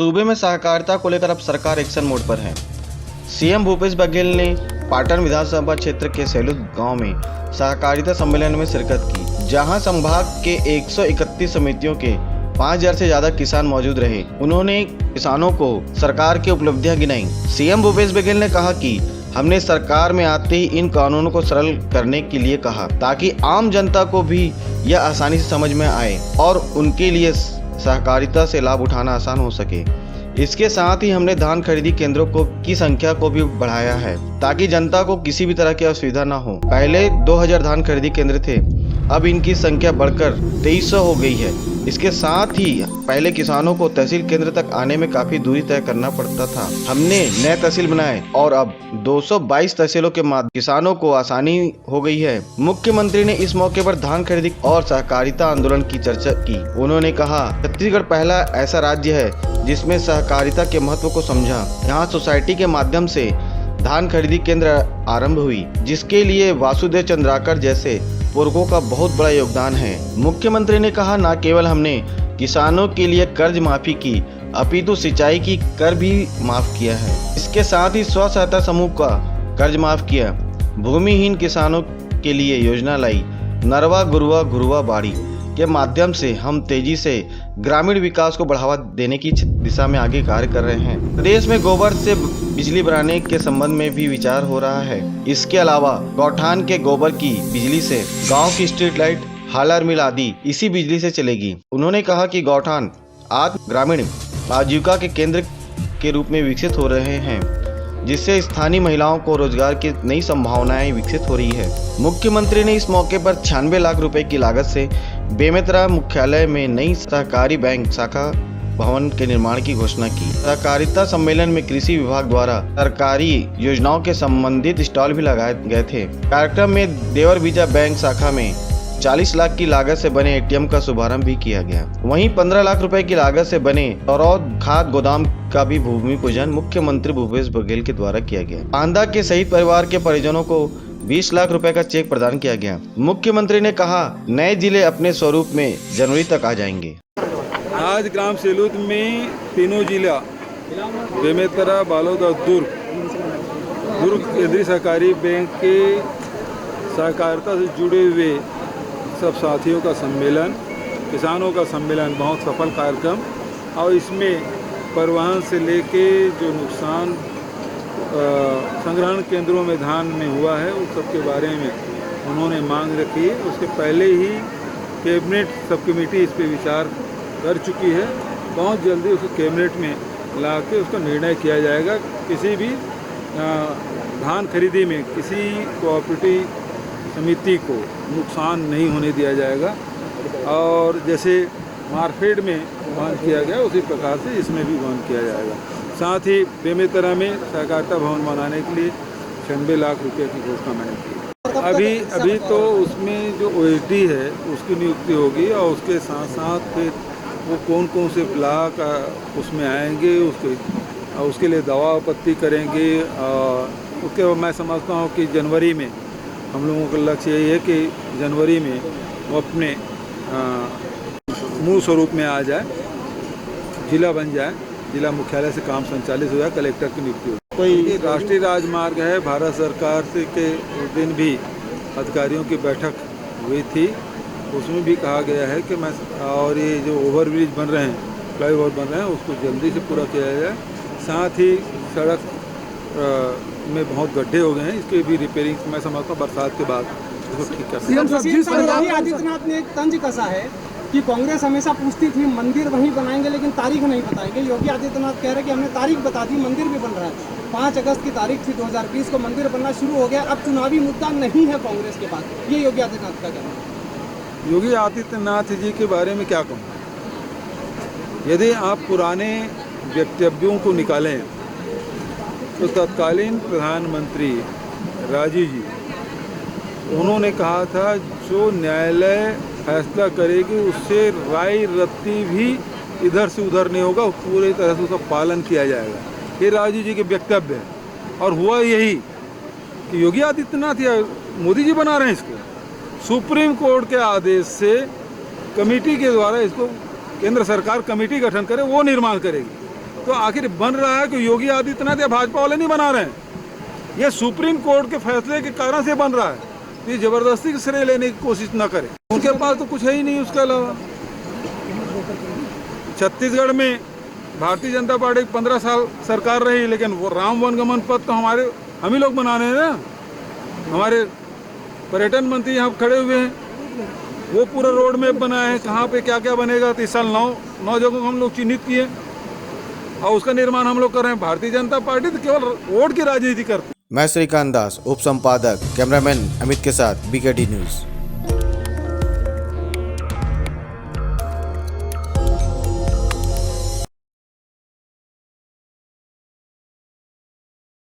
सूबे में सहकारिता को लेकर अब सरकार एक्शन मोड पर है। सीएम भूपेश बघेल ने पाटन विधानसभा क्षेत्र के सेलूद गांव में सहकारिता सम्मेलन में शिरकत की, जहां संभाग के 131 समितियों के 5000 से ज्यादा किसान मौजूद रहे। उन्होंने किसानों को सरकार की उपलब्धियां गिनाई। सीएम भूपेश बघेल ने कहा कि हमने सरकार में आते ही इन कानूनों को सरल करने के लिए कहा, ताकि आम जनता को भी यह आसानी से समझ में आए और उनके लिए सहकारिता से लाभ उठाना आसान हो सके। इसके साथ ही हमने धान खरीदी केंद्रों की संख्या को भी बढ़ाया है, ताकि जनता को किसी भी तरह की असुविधा न हो। पहले 2000 धान खरीदी केंद्र थे, अब इनकी संख्या बढ़कर 2300 हो गई है। इसके साथ ही पहले किसानों को तहसील केंद्र तक आने में काफी दूरी तय करना पड़ता था। हमने नए तहसील बनाए और अब 222 तहसीलों के माध्यम किसानों को आसानी हो गई है। मुख्यमंत्री ने इस मौके पर धान खरीदी और सहकारिता आंदोलन की चर्चा की। उन्होंने कहा, छत्तीसगढ़ पहला ऐसा राज्य है जिसमें सहकारिता के महत्व को समझा। यहाँ सोसाइटी के माध्यम से धान खरीदी केंद्र आरंभ हुई, जिसके लिए वासुदेव चंद्राकर जैसे पुरखों का बहुत बड़ा योगदान है। मुख्यमंत्री ने कहा, न केवल हमने किसानों के लिए कर्ज माफी की, अपितु सिंचाई की कर भी माफ किया है। इसके साथ ही स्व सहायता समूह का कर्ज माफ किया। भूमिहीन किसानों के लिए योजना लाई। नरवा गुरुआ घुरुआ बाड़ी के माध्यम से हम तेजी से ग्रामीण विकास को बढ़ावा देने की दिशा में आगे कार्य कर रहे हैं। प्रदेश में गोबर से बिजली बनाने के संबंध में भी विचार हो रहा है। इसके अलावा गौठान के गोबर की बिजली से गांव की स्ट्रीट लाइट, हालर मिल आदि इसी बिजली से चलेगी। उन्होंने कहा कि गौठान आज ग्रामीण आजीविका के केंद्र के रूप में विकसित हो रहे हैं, जिससे स्थानीय महिलाओं को रोजगार की नई संभावनाएं विकसित हो रही है। मुख्यमंत्री ने इस मौके पर 96 लाख रुपए की लागत से बेमेतरा मुख्यालय में नई सहकारी बैंक शाखा भवन के निर्माण की घोषणा की। सहकारिता सम्मेलन में कृषि विभाग द्वारा सरकारी योजनाओं के संबंधित स्टॉल भी लगाए गए थे। कार्यक्रम में देवर बीजा बैंक शाखा में 40 लाख की लागत से बने एटीएम का शुभारंभ भी किया गया। वहीं 15 लाख रुपए की लागत से बने तरौद खाद गोदाम का भी भूमि पूजन मुख्यमंत्री भूपेश बघेल के द्वारा किया गया। आंधा के शहीद परिवार के परिजनों को 20 लाख रुपए का चेक प्रदान किया गया। मुख्यमंत्री ने कहा, नए जिले अपने स्वरूप में जनवरी तक आ जाएंगे। आज ग्राम सेलूद में तीनों जिला बेमेतरा, बालोद और दुर्ग केंद्रीय सहकारी बैंक के सहकारिता से जुड़े हुए सब साथियों का सम्मेलन, किसानों का सम्मेलन बहुत सफल कार्यक्रम, और इसमें परिवहन से लेके जो नुकसान संग्रहण केंद्रों में धान में हुआ है उस सब के बारे में उन्होंने मांग रखी है। उसके पहले ही कैबिनेट सब कमेटी इस पर विचार कर चुकी है। बहुत जल्दी उसको कैबिनेट में ला के उसका निर्णय किया जाएगा। किसी भी धान खरीदी में किसी कोऑपरेटिव समिति को नुकसान नहीं होने दिया जाएगा, और जैसे मार्केट में बंद किया गया उसी प्रकार से इसमें भी बंद किया जाएगा। साथ ही बेमेतरा में सहकारिता भवन बनाने के लिए 96 लाख रुपए की घोषणा मैंने की। अभी तो उसमें जो OSD है उसकी नियुक्ति होगी, और उसके साथ साथ फिर वो कौन कौन से ब्लॉक उसमें आएंगे उसके लिए दवा आपत्ति करेंगे। उसके बाद मैं समझता हूँ कि जनवरी में हम लोगों का लक्ष्य यही है कि जनवरी में वो अपने मूल स्वरूप में आ जाए, जिला बन जाए, जिला मुख्यालय से काम संचालित हो जाए, कलेक्टर की नियुक्ति हो। कोई राष्ट्रीय राजमार्ग है, भारत सरकार से के उस दिन भी अधिकारियों की बैठक हुई थी, उसमें भी कहा गया है कि और ये जो ओवरब्रिज बन रहे हैं, फ्लाईओवर बन रहे हैं, उसको जल्दी से पूरा किया जाए। साथ ही सड़क में बहुत गड्ढे हो गए हैं, इसके भी रिपेयरिंग मैं समझता हूँ बरसात के बाद इसको ठीक कर सकते हैं। योगी आदित्यनाथ ने एक तंज कसा है कि कांग्रेस हमेशा पूछती थी मंदिर वहीं बनाएंगे लेकिन तारीख नहीं बताएंगे। योगी आदित्यनाथ कह रहे हैं कि हमने तारीख बता दी, मंदिर भी बन रहा है। 5 अगस्त की तारीख थी 2020 को, मंदिर बनना शुरू हो गया। अब चुनावी मुद्दा नहीं है कांग्रेस के पास, ये योगी आदित्यनाथ का कहना है। योगी आदित्यनाथ जी के बारे में क्या कहूँ, यदि आप पुराने वक्तव्यों को निकालें तो तत्कालीन प्रधानमंत्री राजीव जी, उन्होंने कहा था जो न्यायालय फैसला करेगी उससे राय रत्ती भी इधर से उधर नहीं होगा, पूरी तरह से उसका पालन किया जाएगा। ये राजीव जी के वक्तव्य है, और हुआ यही कि योगी आदित्यनाथ या मोदी जी बना रहे हैं इसको। सुप्रीम कोर्ट के आदेश से कमेटी के द्वारा इसको केंद्र सरकार कमेटी गठन करे, वो निर्माण करेगी। तो आखिर बन रहा है कि योगी आदित्यनाथ या भाजपा वाले नहीं बना रहे हैं, ये सुप्रीम कोर्ट के फैसले के कारण से बन रहा है। ये जबरदस्ती श्रेय लेने की कोशिश ना करे, उनके पास तो कुछ है ही नहीं उसके अलावा। छत्तीसगढ़ में भारतीय जनता पार्टी 15 साल सरकार रही, लेकिन वो राम वनगमन पथ तो हम ही लोग बना रहे हैं ना। हमारे पर्यटन मंत्री यहाँ खड़े हुए हैं, वो पूरा रोड मैप बनाए हैं, कहाँ पे क्या क्या बनेगा। तो इस साल 9 जगहों को हम लोग चिन्हित किए और उसका निर्माण हम लोग कर रहे हैं। भारतीय जनता पार्टी तो केवल वोट की राजनीति करती है। मैं श्रीकांत दास, उप संपादक, कैमरामैन अमित के साथ BKD न्यूज़।